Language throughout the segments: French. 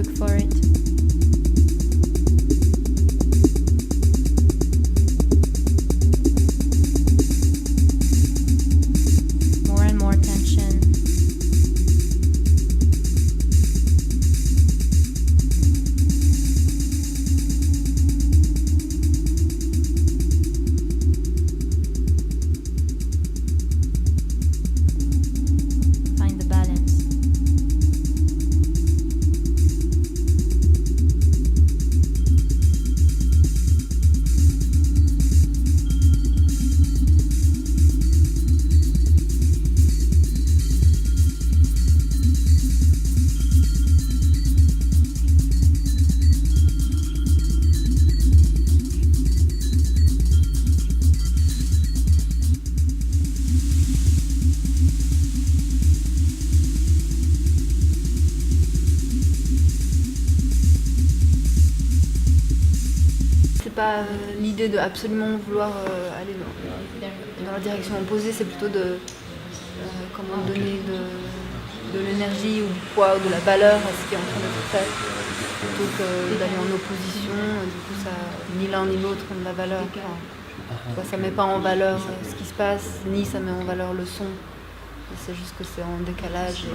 look for it. More and more tension. Find the balance. C'est pas l'idée de absolument vouloir aller dans la direction opposée, c'est plutôt de comment donner de l'énergie ou du poids ou de la valeur à ce qui est en train d'être fait, plutôt que d'aller en opposition. Du coup, ça, ni l'un ni l'autre ont de la valeur. Enfin, ça met pas en valeur ce qui se passe, ni ça met en valeur le son. C'est juste que c'est en décalage.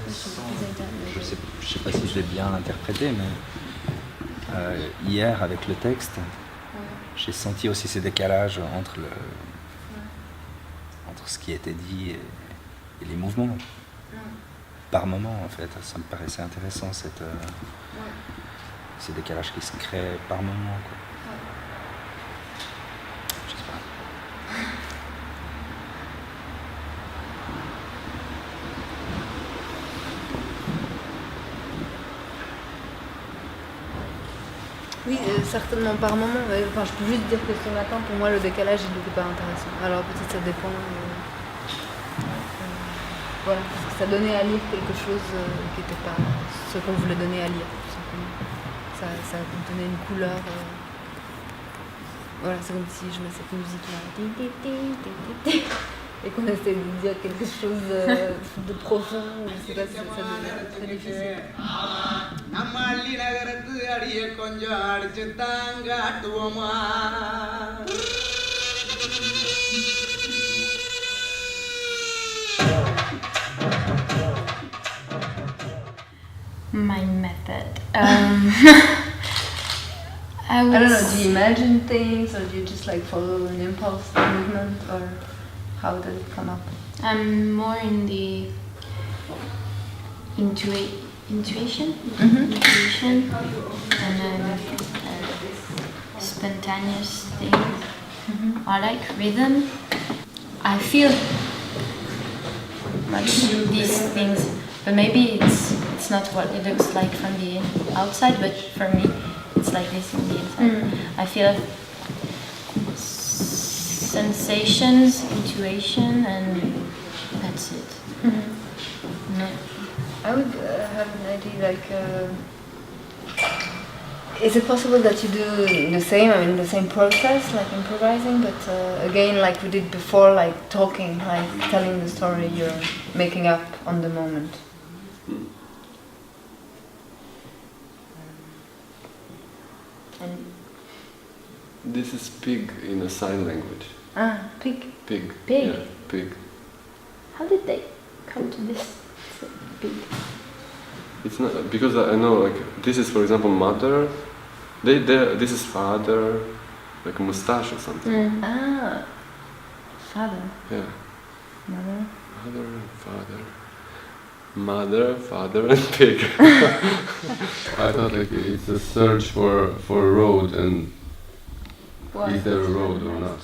Je sais pas si je l'ai bien interprété, mais hier avec le texte, j'ai senti aussi ces décalages entre ce qui était dit et les mouvements. Par moment, en fait, ça me paraissait intéressant ces décalages qui se créent par moment, quoi. Je sais pas. Oui, certainement par moment. Enfin, je peux juste dire que ce matin, pour moi, le décalage, il n'était pas intéressant. Alors peut-être ça dépend. Voilà, parce que ça donnait à lire quelque chose qui n'était pas ce qu'on voulait donner à lire, tout simplement. Ça donnait une couleur. Voilà, c'est comme si je mets cette musique-là. Et qu'on essaie de dire quelque chose de profond. Je sais pas si ça devient très difficile. My method. I don't know, do you imagine things or do you just like follow an impulse, a movement, or how does it come up? I'm more in the intuition, and then spontaneous things. I like rhythm. I feel much these things, but maybe it's not what it looks like from the outside, but for me it's like this in the inside. I feel sensations, intuition, and that's it. No. I would have an idea like, is it possible that you do the same, I mean the same process, like improvising, but again like we did before, like talking, like telling the story you're making up on the moment? And this is pig in a sign language. Pig. Pig. Pig? Yeah, pig. How did they come to this pig? It's not because I know, like, this is, for example, mother. This is father, like a mustache or something. Father. Yeah. Mother. Mother and father. Mother, father, and pig. I thought like it's a search for a road, and is there a road or not?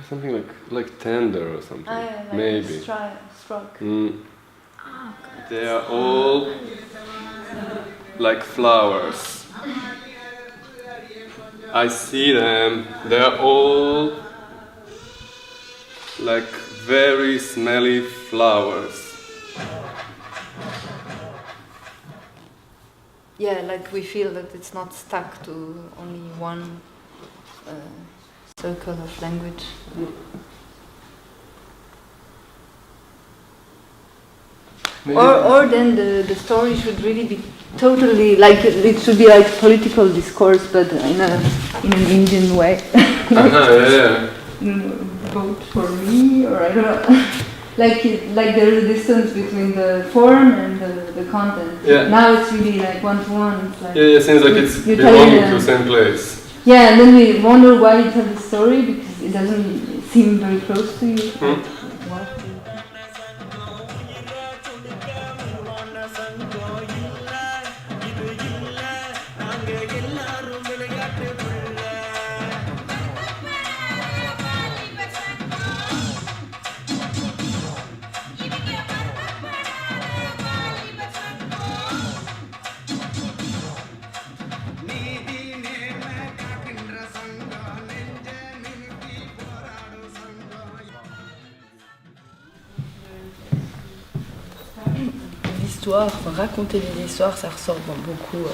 Something like tender or something. Like maybe. Struck. They are all like flowers. I see them. They are all like very smelly flowers. Yeah, like we feel that it's not stuck to only one circle of language. Maybe Or then the story should really be totally like it should be like political discourse, but in an Indian way. Yeah. Vote for me, or I don't know. like there is a distance between the form and the content. Yeah. Now it's really like one-to-one. It's like Yeah, it seems like it's belonging to the same place. Yeah, and then we wonder why you tell the story because it doesn't seem very close to you. L'histoire, raconter des histoires, ça ressort dans beaucoup,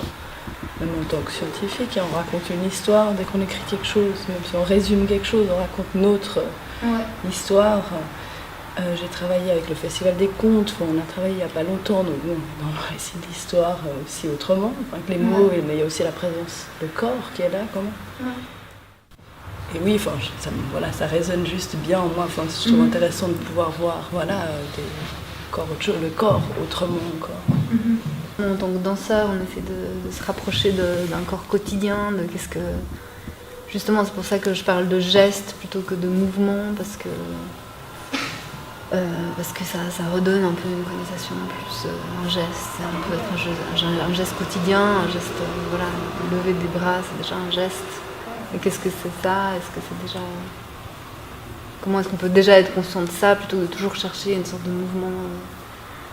même en tant que scientifique, on raconte une histoire dès qu'on écrit quelque chose, même si on résume quelque chose, on raconte notre histoire. J'ai travaillé avec le Festival des Contes, on a travaillé il n'y a pas longtemps, donc bon, dans le récit d'histoire aussi autrement, avec les mots, mais il y a aussi la présence, le corps qui est là quand même. Et oui, enfin, ça résonne juste bien en moi, enfin, je trouve intéressant de pouvoir voir le corps autrement encore. En tant que danseur, on essaie de se rapprocher d'un corps quotidien, de qu'est-ce que... Justement, c'est pour ça que je parle de gestes plutôt que de mouvements, parce que ça redonne un peu une connotation plus un geste, ça peut être un geste quotidien, un geste, lever des bras, c'est déjà un geste. Et qu'est-ce que c'est ça? Est-ce que c'est déjà... Comment est-ce qu'on peut déjà être conscient de ça plutôt que de toujours chercher une sorte de mouvement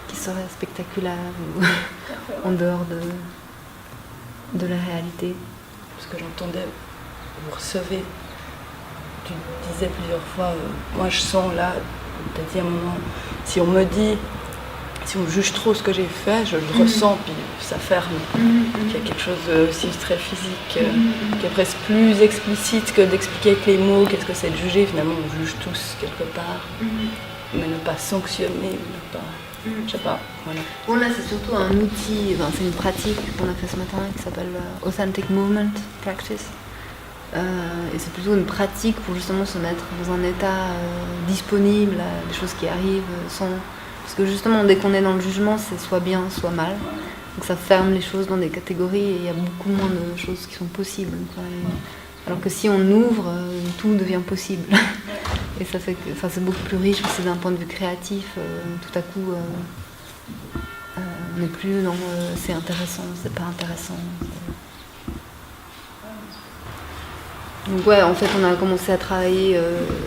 qui serait spectaculaire ou en dehors de la réalité? Parce que j'entendais, vous recevez, tu disais plusieurs fois, moi je sens là, tu as dit à un moment, si on me dit, si on juge trop ce que j'ai fait, je le ressens, puis ça ferme. Il y a quelque chose aussi très physique, qui est presque plus explicite que d'expliquer avec les mots qu'est-ce que c'est de juger. Finalement, on juge tous quelque part, mais ne pas sanctionner, ne pas... Je sais pas, voilà. Bon, là, c'est surtout un outil, c'est une pratique qu'on a fait ce matin qui s'appelle Authentic Movement Practice. Et c'est plutôt une pratique pour justement se mettre dans un état disponible à des choses qui arrivent sans... Parce que justement, dès qu'on est dans le jugement, c'est soit bien, soit mal. Donc ça ferme les choses dans des catégories et il y a beaucoup moins de choses qui sont possibles. Alors que si on ouvre, tout devient possible. Et ça fait que c'est beaucoup plus riche aussi d'un point de vue créatif. Tout à coup, on n'est plus dans c'est intéressant, c'est pas intéressant. Donc ouais, en fait, on a commencé à travailler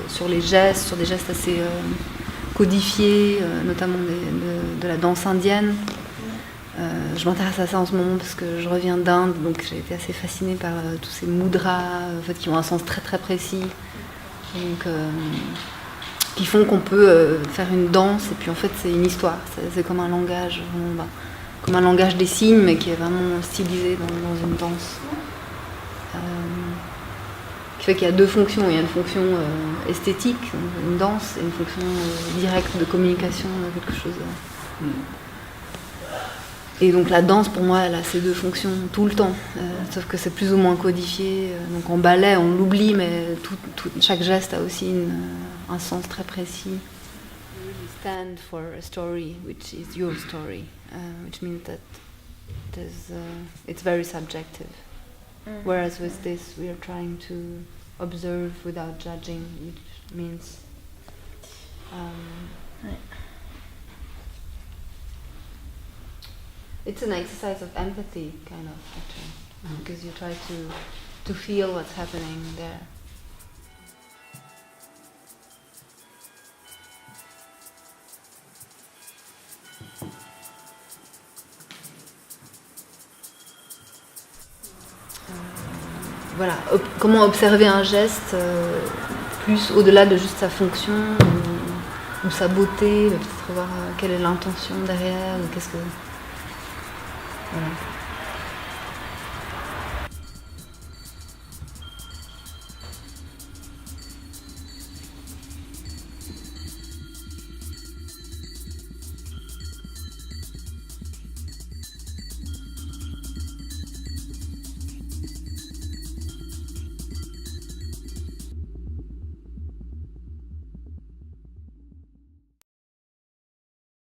sur les gestes, sur des gestes assez codifiés, notamment de la danse indienne. Je m'intéresse à ça en ce moment parce que je reviens d'Inde, donc j'ai été assez fascinée par tous ces mudras en fait, qui ont un sens très très précis, donc, qui font qu'on peut faire une danse et puis en fait c'est une histoire, c'est comme un langage, comme un langage des signes mais qui est vraiment stylisé dans une danse. Qui fait qu'il y a deux fonctions, il y a une fonction esthétique, une danse, et une fonction directe de communication, quelque chose. Et donc la danse, pour moi, elle a ces deux fonctions tout le temps, sauf que c'est plus ou moins codifié. Donc en ballet, on l'oublie, mais chaque geste a aussi un sens très précis. You stand for a story, which is your story, which means that it's very subjective. Whereas with this, we are trying to observe without judging, which means it's an exercise of empathy, kind of, actually, because you try to feel what's happening there. Voilà, comment observer un geste plus au-delà de juste sa fonction ou sa beauté, peut-être voir quelle est l'intention derrière, ou qu'est-ce que... Voilà.